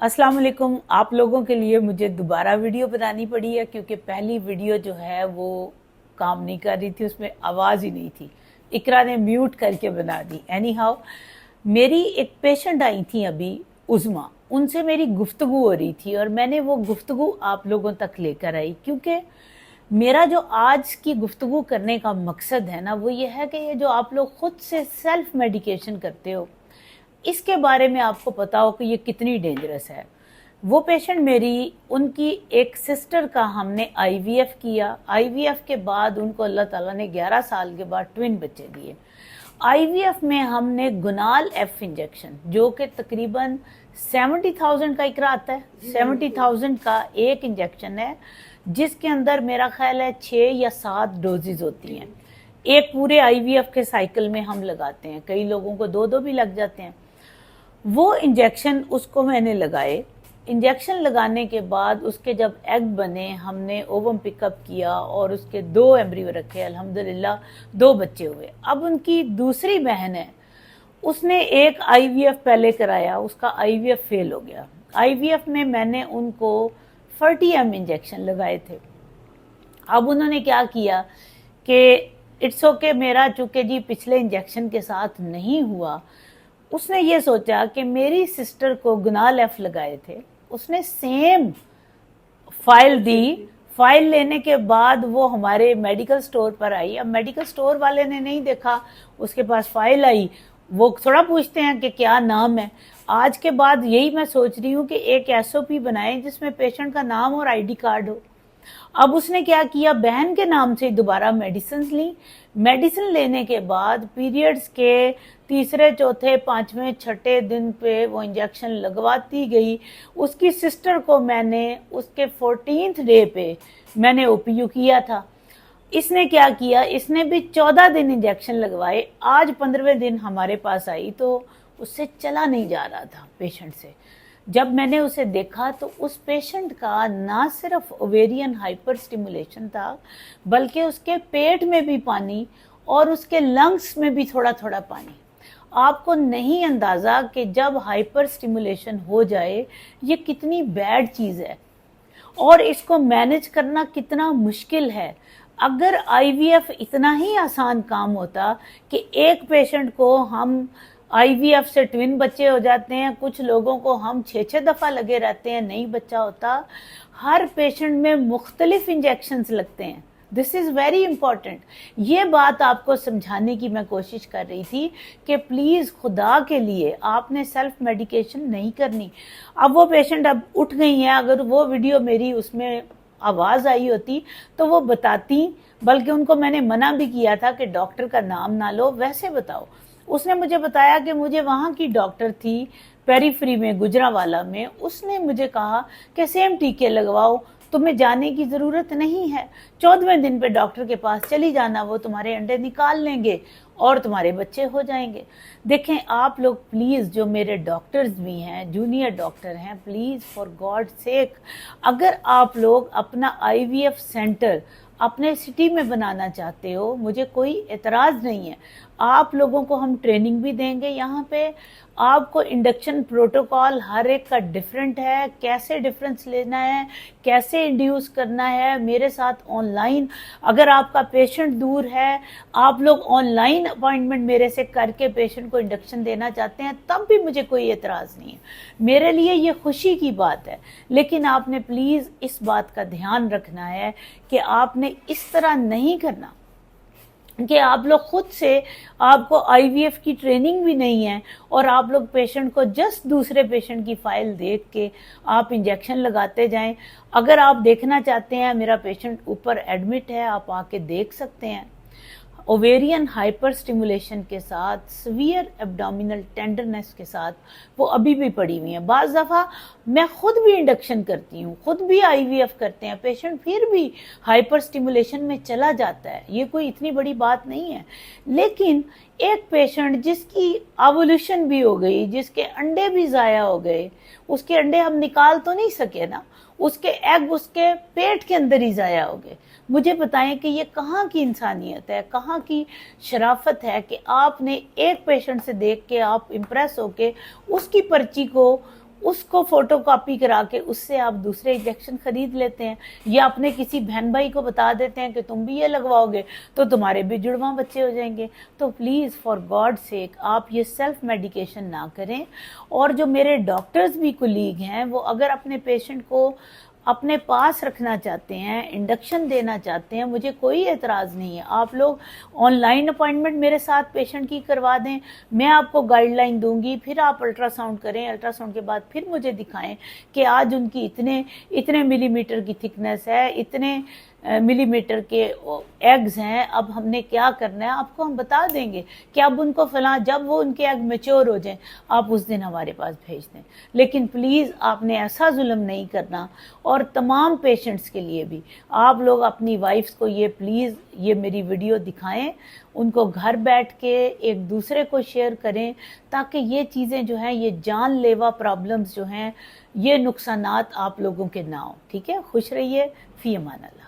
अस्सलाम वालेकुम। आप लोगों के लिए मुझे दोबारा वीडियो बनानी पड़ी है क्योंकि पहली वीडियो जो है वो काम नहीं कर रही थी, उसमें आवाज़ ही नहीं थी। इकरा ने म्यूट करके बना दी। एनी हाउ, मेरी एक पेशेंट आई थी अभी, उज़मा, उनसे मेरी गुफ्तगू हो रही थी और मैंने वो गुफ्तगू आप लोगों तक लेकर आई क्योंकि मेरा जो आज की गुफ्तगू करने का मकसद है ना, वो ये है कि ये जो आप लोग खुद से सेल्फ मेडिकेशन करते हो, इसके बारे में आपको पता हो कि ये कितनी डेंजरस है। वो पेशेंट मेरी, उनकी एक सिस्टर का हमने आईवीएफ किया। आईवीएफ के बाद उनको अल्लाह ताला ने 11 साल के बाद ट्विन बच्चे दिए। आईवीएफ में हमने गुनाल एफ इंजेक्शन, जो कि तकरीबन 70,000 का इकरा आता है, 70,000 का एक इंजेक्शन है, जिसके अंदर मेरा ख्याल है 6 या 7 डोजेज होती हैं। एक पूरे आईवीएफ के साइकिल में हम लगाते हैं, कई लोगों को 2-2 भी लग जाते हैं। वो इंजेक्शन उसको मैंने लगाए। इंजेक्शन लगाने के बाद उसके जब एग बने, हमने ओवम पिकअप किया और उसके 2 एम्ब्रियो रखे। अल्हम्दुलिल्लाह 2 बच्चे हुए। अब उनकी दूसरी बहन है, उसने एक आईवीएफ पहले कराया, उसका आईवीएफ फेल हो गया। आईवीएफ में मैंने उनको 40 इंजेक्शन लगाए थे। अब उन्होंने क्या किया कि इट्स ओके, मेरा चूंकि जी पिछले इंजेक्शन के साथ नहीं हुआ, उसने ये सोचा कि मेरी सिस्टर को गुनाल एफ लगाए थे, उसने सेम फाइल दी। फाइल लेने के बाद वो हमारे मेडिकल स्टोर पर आई। अब मेडिकल स्टोर वाले ने नहीं देखा, उसके पास फाइल आई, वो थोड़ा पूछते हैं कि क्या नाम है। आज के बाद यही मैं सोच रही हूँ कि एक एसओपी बनाएं जिसमें पेशेंट का नाम और आईडी कार्ड हो। अब उसने क्या किया, बहन के नाम से दोबारा मेडिसिन ली। मेडिसिन लेने के बाद पीरियड्स के तीसरे, चौथे, पांचवें, छठे दिन पे वो इंजेक्शन लगवाती गई। उसकी सिस्टर को मैंने उसके 14th डे पे मैंने ओपीयू किया था। इसने क्या किया, इसने भी 14 दिन इंजेक्शन लगवाए। आज 15वें दिन हमारे पास आई तो उससे चला नहीं जा रहा था पेशेंट से। जब मैंने उसे देखा तो उस पेशेंट का ना सिर्फ ओवेरियन हाइपर स्टिमुलेशन था, बल्कि उसके पेट में भी पानी और उसके लंग्स में भी थोड़ा थोड़ा पानी। आपको नहीं अंदाज़ा कि जब हाइपर स्टिमुलेशन हो जाए ये कितनी बैड चीज़ है और इसको मैनेज करना कितना मुश्किल है। अगर आईवीएफ इतना ही आसान काम होता कि एक पेशेंट को हम आईवीएफ से ट्विन बच्चे हो जाते हैं, कुछ लोगों को हम 6-6 दफ़ा लगे रहते हैं, नहीं बच्चा होता। हर पेशेंट में मुख्तलिफ इंजेक्शंस लगते हैं। This is very important. ये बात आपको समझाने की मैं कोशिश कर रही थी कि प्लीज़ खुदा के लिए आपने सेल्फ मेडिकेशन नहीं करनी। अब वो पेशेंट अब उठ गई हैं, अगर वो वीडियो मेरी उसमें आवाज़ आई होती तो वो बताती, बल्कि उनको मैंने मना भी किया था कि डॉक्टर का नाम ना लो, वैसे बताओ। उसने मुझे बताया कि मुझे वहाँ की डॉक्टर थी पेरीफ्री में, गुजरावाला में, उसने मुझे कहा कि सेम टीके लगवाओ, तुम्हें जाने की ज़रूरत नहीं है, 14वें दिन पे डॉक्टर के पास चली जाना, वो तुम्हारे अंडे निकाल लेंगे और तुम्हारे बच्चे हो जाएंगे। देखें आप लोग प्लीज़, जो मेरे डॉक्टर्स भी हैं, जूनियर डॉक्टर हैं, प्लीज़ फॉर गॉड सेक, अगर आप लोग अपना आईवीएफ सेंटर अपने सिटी में बनाना चाहते हो, मुझे कोई एतराज़ नहीं है। आप लोगों को हम ट्रेनिंग भी देंगे यहाँ पे। आपको इंडक्शन प्रोटोकॉल हर एक का डिफरेंट है, कैसे डिफरेंस लेना है, कैसे इंड्यूस करना है। मेरे साथ ऑनलाइन, अगर आपका पेशेंट दूर है, आप लोग ऑनलाइन अपॉइंटमेंट मेरे से करके पेशेंट को इंडक्शन देना चाहते हैं, तब भी मुझे कोई एतराज़ नहीं है। मेरे लिए ये खुशी की बात है। लेकिन आपने प्लीज़ इस बात का ध्यान रखना है कि आपने इस तरह नहीं करना कि आप लोग खुद से, आपको आईवीएफ की ट्रेनिंग भी नहीं है और आप लोग पेशेंट को जस्ट दूसरे पेशेंट की फाइल देख के आप इंजेक्शन लगाते जाएं। अगर आप देखना चाहते हैं, मेरा पेशेंट ऊपर एडमिट है, आप आके देख सकते हैं। ओवेरियन हाइपर स्टिमुलेशन के साथ, सीवियर एब्डोमिनल टेंडरनेस के साथ वो अभी भी पड़ी हुई हैं। बाज़ दफ़ा मैं खुद भी इंडक्शन करती हूँ, खुद भी आईवीएफ करते हैं, पेशेंट फिर भी हाइपर स्टिमुलेशन में चला जाता है। ये कोई इतनी बड़ी बात नहीं है। लेकिन एक पेशेंट जिसकी ओवुलेशन भी हो गई, जिसके अंडे भी ज़ाया हो गए, उसके अंडे हम निकाल तो नहीं सके ना, उसके एग उसके पेट के अंदर ही ज़ाया हो गए। मुझे बताएं कि ये कहाँ की इंसानियत है, कहाँ की शराफत है कि आपने एक पेशेंट से देख के आप इम्प्रेस होके उसकी पर्ची को اس کو فوٹو کاپی کرا کے اس سے آپ دوسرے انجیکشن خرید لیتے ہیں، یا اپنے کسی بہن بھائی کو بتا دیتے ہیں کہ تم بھی یہ لگواؤ گے تو تمہارے بھی جڑواں بچے ہو جائیں گے۔ تو پلیز فار گاڈ سیک آپ یہ سیلف میڈیکیشن نہ کریں۔ اور جو میرے ڈاکٹرز بھی کولیگ ہیں، وہ اگر اپنے پیشنٹ کو اپنے پاس رکھنا چاہتے ہیں، انڈکشن دینا چاہتے ہیں، مجھے کوئی اعتراض نہیں ہے، آپ لوگ آن لائن اپوائنٹمنٹ میرے ساتھ پیشنٹ کی کروا دیں، میں آپ کو گائیڈ لائن دوں گی، پھر آپ الٹرا ساؤنڈ کریں، الٹرا ساؤنڈ کے بعد پھر مجھے دکھائیں کہ آج ان کی اتنے ملی میٹر کی تھکنس ہے، اتنے ملی میٹر کے ایگز ہیں، اب ہم نے کیا کرنا ہے، آپ کو ہم بتا دیں گے کہ اب ان کو فلاں، جب وہ ان کے ایگ میچور ہو جائیں آپ اس دن ہمارے پاس بھیج دیں۔ لیکن پلیز آپ نے ایسا ظلم نہیں کرنا۔ اور تمام پیشنٹس کے لیے بھی آپ لوگ اپنی وائفز کو یہ پلیز یہ میری ویڈیو دکھائیں، ان کو گھر بیٹھ کے ایک دوسرے کو شیئر کریں، تاکہ یہ چیزیں جو ہیں، یہ جان لیوا پرابلمز جو ہیں، یہ نقصانات آپ لوگوں کے نہ ہوں۔ ٹھیک ہے، خوش رہیے، فی امان اللہ۔